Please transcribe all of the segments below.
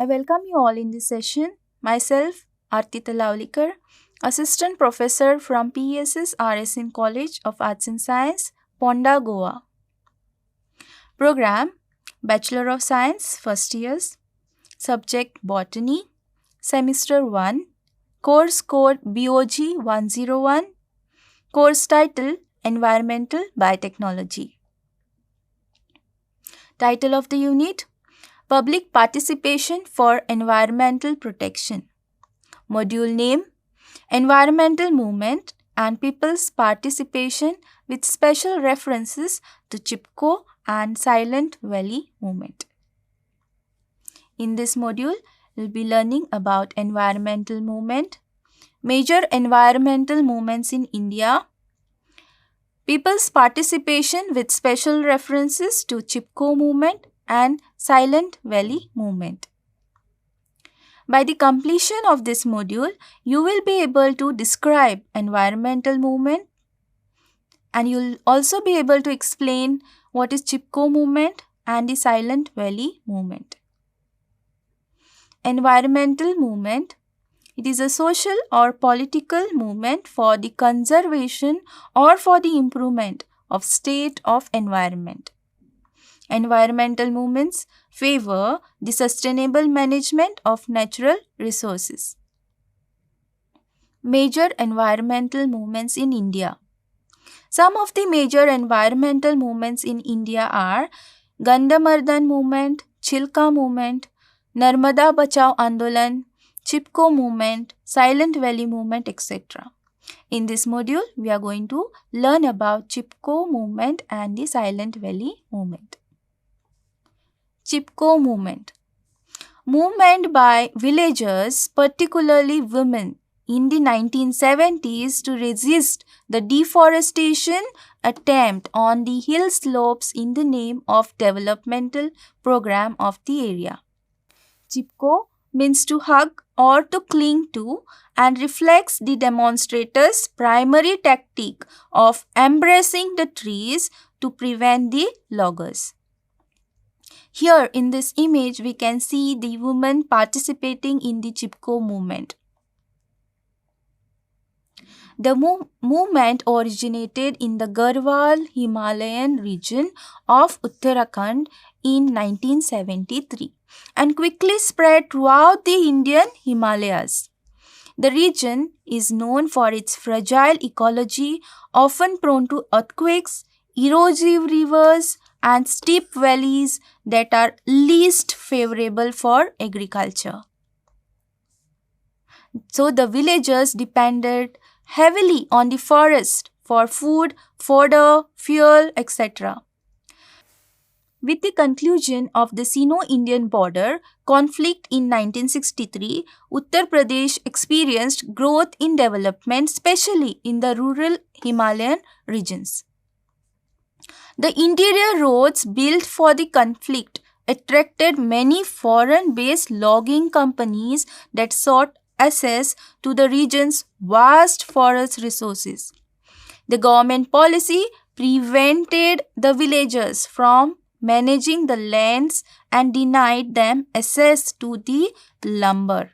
I welcome you all in this session. Myself, Artita Laulikar, Assistant Professor from PSS RSN College of Arts and Science, Ponda, Goa. Program Bachelor of Science, first years. Subject Botany, Semester 1. Course code BOG 101. Course title Environmental Biotechnology. Title of the unit Public Participation for Environmental Protection. Module name Environmental Movement and People's Participation with special references to Chipko and Silent Valley Movement. In this module, we'll be learning about environmental movement, major environmental movements in India, people's participation with special references to Chipko movement and Silent Valley movement. By the completion of this module, you will be able to describe environmental movement and you'll also be able to explain what is Chipko movement and the Silent Valley movement. Environmental movement. It is a social or political movement for the conservation or for the improvement of state of environment. Environmental movements favor the sustainable management of natural resources. Major environmental movements in India. Some of the major environmental movements in India are Gandhamardhan movement, Chilka movement, Narmada Bachao Andolan, Chipko movement, Silent Valley movement, etc. In this module, we are going to learn about Chipko movement and the Silent Valley movement. Chipko movement. Movement by villagers, particularly women, in the 1970s to resist the deforestation attempt on the hill slopes in the name of developmental program of the area. Chipko means to hug or to cling to and reflects the demonstrators' primary tactic of embracing the trees to prevent the loggers. Here in this image, we can see the women participating in the Chipko movement. The movement originated in the Garhwal Himalayan region of Uttarakhand in 1973 and quickly spread throughout the Indian Himalayas. The region is known for its fragile ecology, often prone to earthquakes, erosive rivers, and steep valleys that are least favorable for agriculture. So the villagers depended heavily on the forest for food, fodder, fuel, etc. With the conclusion of the Sino-Indian border conflict in 1963, Uttar Pradesh experienced growth in development, especially in the rural Himalayan regions. The interior roads built for the conflict attracted many foreign-based logging companies that sought access to the region's vast forest resources. The government policy prevented the villagers from managing the lands and denied them access to the lumber.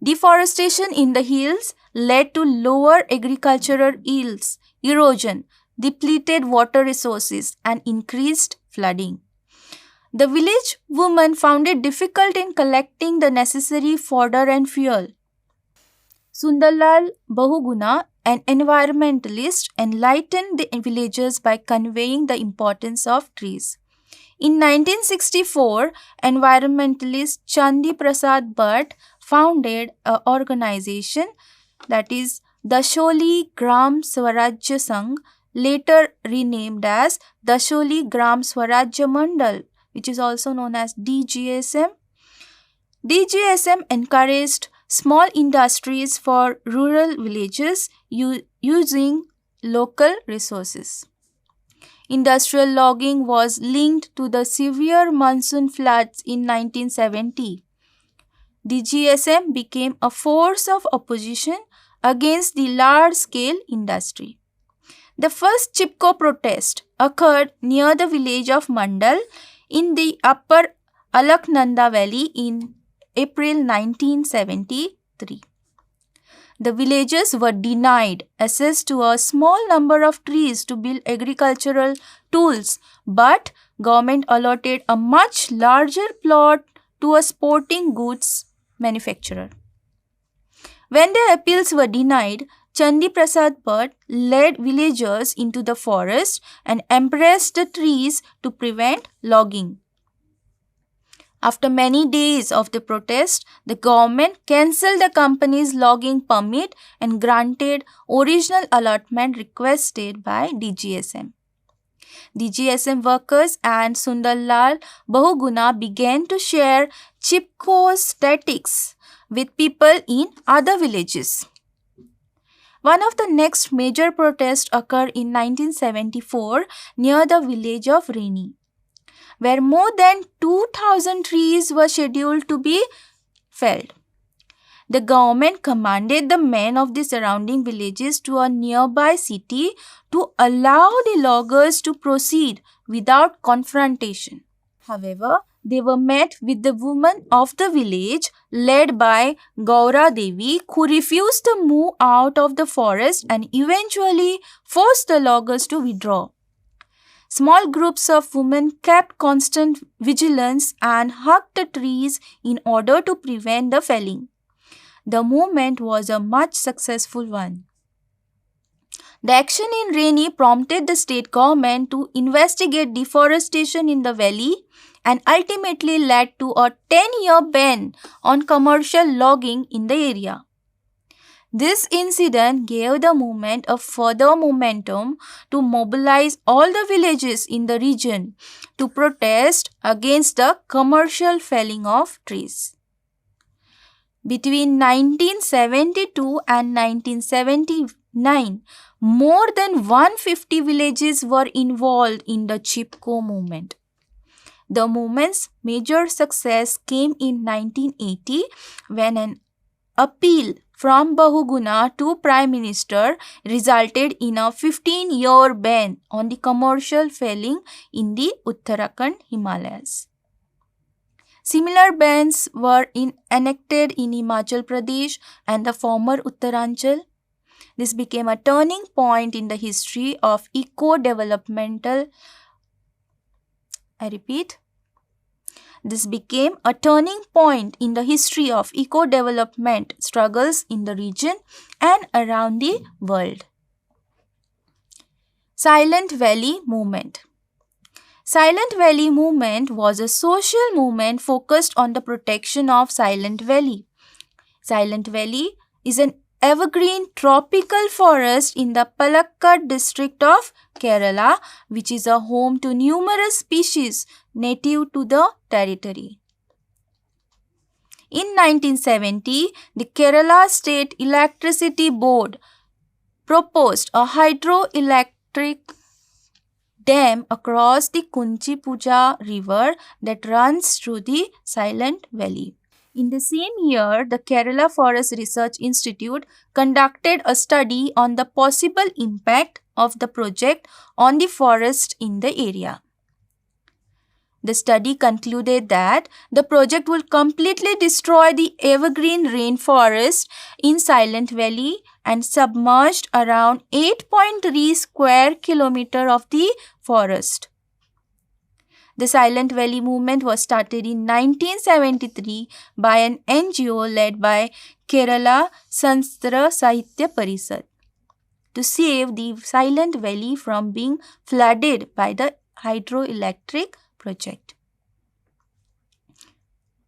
Deforestation in the hills led to lower agricultural yields, erosion, depleted water resources, and increased flooding. The village women found it difficult in collecting the necessary fodder and fuel. Sundarlal Bahuguna, an environmentalist, enlightened the villagers by conveying the importance of trees. In 1964, environmentalist Chandi Prasad Bhatt founded an organization that is Dasholi Gram Swarajya Sangh, later renamed as Dasholi Gram Swarajya Mandal, which is also known as DGSM. DGSM encouraged small industries for rural villages using local resources. Industrial logging was linked to the severe monsoon floods in 1970. DGSM became a force of opposition against the large-scale industry. The first Chipko protest occurred near the village of Mandal in the upper Alaknanda Valley in April 1973. The villagers were denied access to a small number of trees to build agricultural tools, but government allotted a much larger plot to a sporting goods manufacturer. When their appeals were denied, Chandi Prasad Bhatt led villagers into the forest and embraced the trees to prevent logging. After many days of the protest, the government cancelled the company's logging permit and granted original allotment requested by DGSM. DGSM workers and Sundarlal Bahuguna began to share Chipko statics with people in other villages. One of the next major protests occurred in 1974 near the village of Reni, where more than 2,000 trees were scheduled to be felled. The government commanded the men of the surrounding villages to a nearby city to allow the loggers to proceed without confrontation. However, they were met with the women of the village led by Gaura Devi, who refused to move out of the forest and eventually forced the loggers to withdraw. Small groups of women kept constant vigilance and hugged the trees in order to prevent the felling. The movement was a much successful one. The action in Reni prompted the state government to investigate deforestation in the valley and ultimately led to a 10-year ban on commercial logging in the area. This incident gave the movement a further momentum to mobilize all the villages in the region to protest against the commercial felling of trees. Between 1972 and 1979, more than 150 villages were involved in the Chipko movement. The movement's major success came in 1980 when an appeal from Bahuguna to Prime Minister resulted in a 15-year ban on the commercial felling in the Uttarakhand Himalayas. Similar bans were enacted in Himachal Pradesh and the former Uttaranchal. This became a turning point in the history of This became a turning point in the history of eco-development struggles in the region and around the world. Silent Valley Movement. Silent Valley Movement was a social movement focused on the protection of Silent Valley. Silent Valley is an evergreen tropical forest in the Palakkad district of Kerala, which is a home to numerous species native to the territory. In 1970, the Kerala State Electricity Board proposed a hydroelectric dam across the Kunchipuja River that runs through the Silent Valley. In the same year, the Kerala Forest Research Institute conducted a study on the possible impact of the project on the forest in the area. The study concluded that the project will completely destroy the evergreen rainforest in Silent Valley and submerged around 8.3 square kilometers of the forest. The Silent Valley movement was started in 1973 by an NGO led by Kerala Sanstra Sahitya Parisad to save the Silent Valley from being flooded by the hydroelectric project.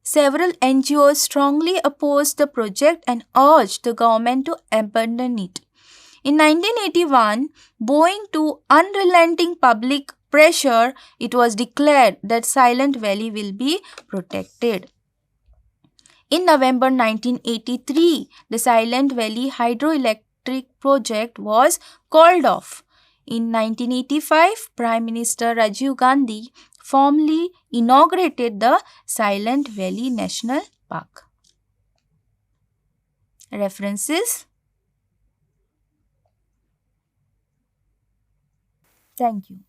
Several NGOs strongly opposed the project and urged the government to abandon it. In 1981, owing to unrelenting public pressure, it was declared that Silent Valley will be protected. In November 1983, the Silent Valley hydroelectric project was called off. In 1985, Prime Minister Rajiv Gandhi formally inaugurated the Silent Valley National Park. References. Thank you.